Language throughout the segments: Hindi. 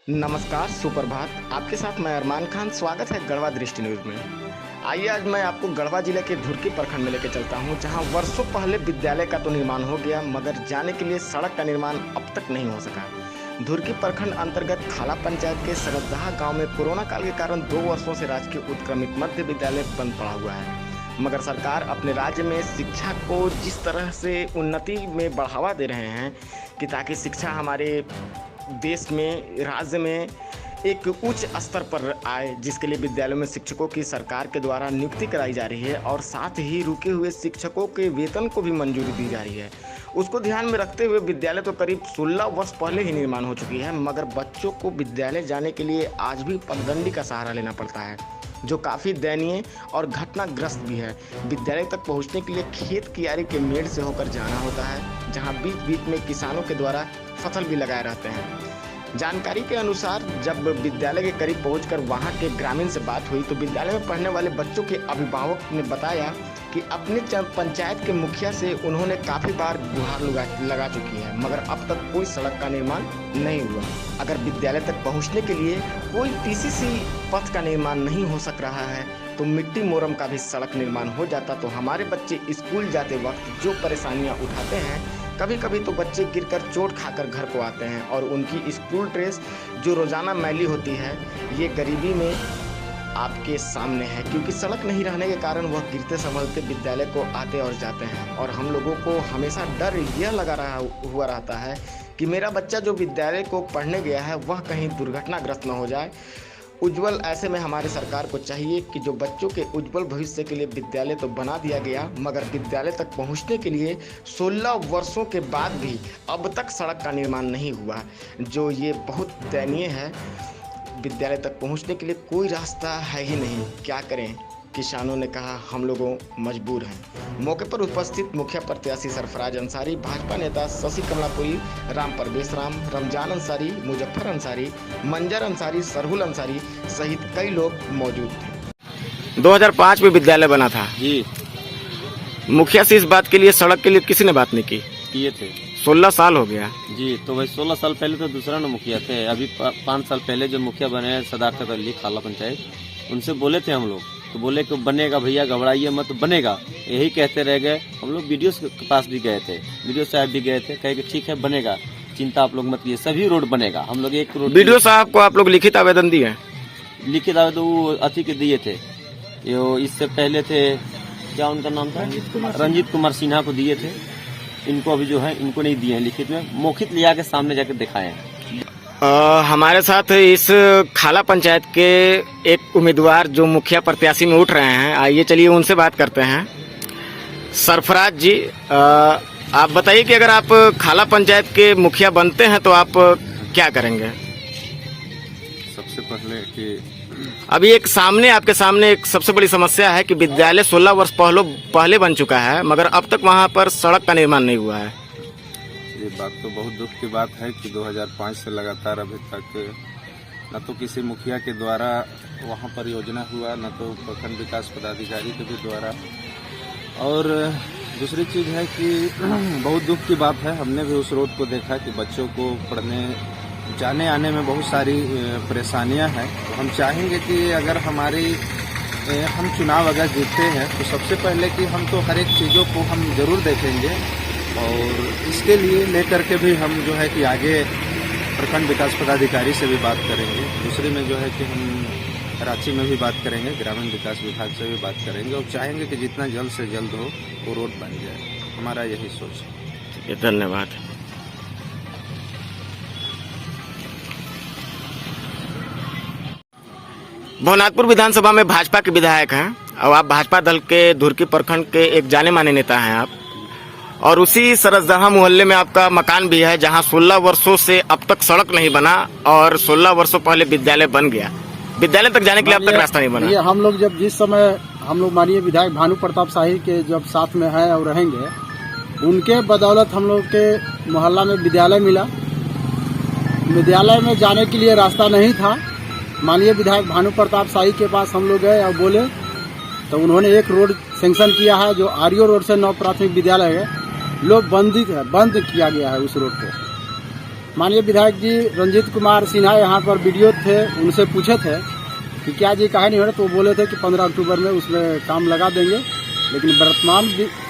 नमस्कार, सुप्रभात। आपके साथ मैं अरमान खान। स्वागत है गढ़वा दृष्टि न्यूज़ में। आइए आज मैं आपको गढ़वा जिले के धुरकी प्रखंड में लेकर चलता हूं, जहां वर्षों पहले विद्यालय का तो निर्माण हो गया, मगर जाने के लिए सड़क का निर्माण अब तक नहीं हो सका। धुरकी प्रखंड अंतर्गत खाला पंचायत के सरसदहा गांव में कोरोना काल के कारण 2 वर्षों से राजकीय उत्क्रमित मध्य विद्यालय बंद पड़ा हुआ है। मगर सरकार अपने राज्य में शिक्षा को जिस तरह से उन्नति में बढ़ावा दे रहे हैं कि ताकि शिक्षा हमारे देश में, राज्य में एक उच्च स्तर पर आए, जिसके लिए विद्यालयों में शिक्षकों की सरकार के द्वारा नियुक्ति कराई जा रही है और साथ ही रुके हुए शिक्षकों के वेतन को भी मंजूरी दी जा रही है। उसको ध्यान में रखते हुए विद्यालय तो करीब 16 वर्ष पहले ही निर्माण हो चुकी है, मगर बच्चों को विद्यालय जाने के लिए आज भी पगडंडी का सहारा लेना पड़ता है, जो काफ़ी दयनीय और घटनाग्रस्त भी है। विद्यालय तक पहुंचने के लिए खेत कियारी के मेड़ से होकर जाना होता है, जहां बीच बीच में किसानों के द्वारा फसल भी लगाए रहते हैं। जानकारी के अनुसार जब विद्यालय के करीब पहुंचकर वहां के ग्रामीण से बात हुई तो विद्यालय में पढ़ने वाले बच्चों के अभिभावक ने बताया कि अपने पंचायत के मुखिया से उन्होंने काफ़ी बार गुहार लगा चुकी है, मगर अब तक कोई सड़क का निर्माण नहीं हुआ। अगर विद्यालय तक पहुंचने के लिए कोई पीसीसी पथ का निर्माण नहीं हो सक रहा है तो मिट्टी मोरम का भी सड़क निर्माण हो जाता तो हमारे बच्चे स्कूल जाते वक्त जो परेशानियां उठाते हैं, कभी कभी तो बच्चे गिरकर चोट खाकर घर को आते हैं और उनकी स्कूल ड्रेस जो रोज़ाना मैली होती है, ये गरीबी में आपके सामने है, क्योंकि सड़क नहीं रहने के कारण वह गिरते संभलते विद्यालय को आते और जाते हैं। और हम लोगों को हमेशा डर यह लगा हुआ रहता है कि मेरा बच्चा जो विद्यालय को पढ़ने गया है वह कहीं दुर्घटनाग्रस्त न हो जाए। उज्जवल ऐसे में हमारे सरकार को चाहिए कि जो बच्चों के उज्जवल भविष्य के लिए विद्यालय तो बना दिया गया, मगर विद्यालय तक पहुंचने के लिए 16 वर्षों के बाद भी अब तक सड़क का निर्माण नहीं हुआ, जो ये बहुत दयनीय है। विद्यालय तक पहुंचने के लिए कोई रास्ता है ही नहीं। क्या करें? किसानों ने कहा हम लोगों मजबूर हैं। मौके पर उपस्थित मुखिया प्रत्याशी सरफराज अंसारी, भाजपा नेता शशि कमलापुरी, राम परवेश राम, रमजान अंसारी, मुजफ्फर अंसारी, मंजर अंसारी, सरहुल अंसारी सहित कई लोग मौजूद थे। 2005 में विद्यालय बना था जी। मुखिया से इस बात के लिए, सड़क के लिए किसी ने बात नहीं की? किए थे। 16 साल हो गया जी। तो भाई 16 साल पहले तो दूसरा ना मुखिया थे। अभी 5 साल पहले जो मुखिया बने सदार्थ अली खाला पंचायत, उनसे बोले थे हम लोग, तो बोले कि बनेगा भैया, घबराइए मत, बनेगा। यही कहते रह गए। हम लोग वीडियो के पास भी गए थे, वीडियो साहब भी गए थे, कहे कि ठीक है बनेगा, चिंता आप लोग मत कीजिए, सभी रोड बनेगा। हम लोग एक रोड वीडियो साहब को आप लोग लिखित आवेदन दिए? लिखित आवेदन वो अति के दिए थे। ये इससे पहले थे, क्या उनका नाम था, रंजीत कुमार सिन्हा को दिए थे। इनको अभी जो है इनको नहीं दिए हैं लिखित में, मौखित लिया के सामने जाकर दिखाए हैं। हमारे साथ इस खाला पंचायत के एक उम्मीदवार जो मुखिया प्रत्याशी में उठ रहे हैं, आइए चलिए उनसे बात करते हैं। सरफराज जी, आप बताइए कि अगर आप खाला पंचायत के मुखिया बनते हैं तो आप क्या करेंगे? सबसे पहले कि अभी एक सामने, आपके सामने एक सबसे बड़ी समस्या है कि विद्यालय 16 वर्ष पहले बन चुका है, मगर अब तक वहाँ पर सड़क का निर्माण नहीं हुआ है। ये बात तो बहुत दुख की बात है कि 2005 से लगातार अभी तक न तो किसी मुखिया के द्वारा वहाँ पर योजना हुआ, न तो प्रखंड विकास पदाधिकारी के भी द्वारा। और दूसरी चीज़ है कि बहुत दुख की बात है, हमने भी उस रोड को देखा कि बच्चों को पढ़ने जाने आने में बहुत सारी परेशानियां हैं। तो हम चाहेंगे कि अगर हम चुनाव अगर जीतते हैं तो सबसे पहले कि हम तो हर एक चीज़ों को हम ज़रूर देखेंगे, और इसके लिए लेकर के भी हम जो है कि आगे प्रखंड विकास पदाधिकारी से भी बात करेंगे। दूसरे में जो है कि हम रांची में भी बात करेंगे, ग्रामीण विकास विभाग से भी बात करेंगे, और चाहेंगे कि जितना जल्द से जल्द हो वो रोड बन जाए। हमारा यही सोच है। धन्यवाद। भवनाथपुर विधानसभा में भाजपा के विधायक हैं और आप भाजपा दल के धुरकी प्रखंड के एक जाने माने नेता हैं आप, और उसी सरसदहा मोहल्ले में आपका मकान भी है, जहां 16 वर्षों से अब तक सड़क नहीं बना और 16 वर्षों पहले विद्यालय बन गया। विद्यालय तक जाने के लिए अब तक रास्ता नहीं बना। ये हम लोग जिस समय हम लोग माननीय विधायक भानु प्रताप शाही के जब साथ में हैं और रहेंगे, उनके बदौलत हम लोग के मोहल्ला में विद्यालय मिला। विद्यालय में जाने के लिए रास्ता नहीं था। माननीय विधायक भानु प्रताप शाही के पास हम लोग गए और बोले, तो उन्होंने एक रोड सेंक्शन किया है जो आर्यो रोड से 9 प्राथमिक विद्यालय है, लोग बंद किया गया है उस रोड को। माननीय विधायक जी रंजीत कुमार सिन्हा यहाँ पर वीडियो थे, उनसे पूछे थे कि क्या जी काहे नहीं हो रहा, तो वो बोले थे कि 15 अक्टूबर में उसमें काम लगा देंगे। लेकिन वर्तमान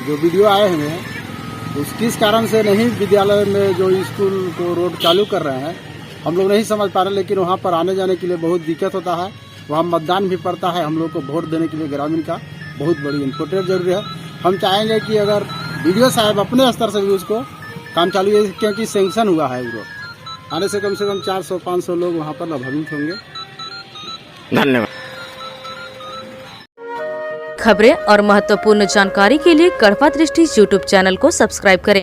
जो वीडियो आए हुए हैं उस किस कारण से नहीं विद्यालय में जो स्कूल को रोड चालू कर रहे हैं हम लोग नहीं समझ पा रहे। लेकिन वहाँ पर आने जाने के लिए बहुत दिक्कत होता है, वहाँ मतदान भी पड़ता है, हम लोग को वोट देने के लिए ग्रामीण का बहुत बड़ी इम्पोर्टेंट जरूरी है। हम चाहेंगे कि अगर वीडियो साहब अपने स्तर से भी उसको काम चालू है, क्योंकि सेंक्शन हुआ है वो आने से कम 400-500 लोग वहाँ पर लाभान्वित होंगे। धन्यवाद। खबरें और महत्वपूर्ण जानकारी के लिए गढ़वा दृष्टि यूट्यूब चैनल को सब्सक्राइब करें।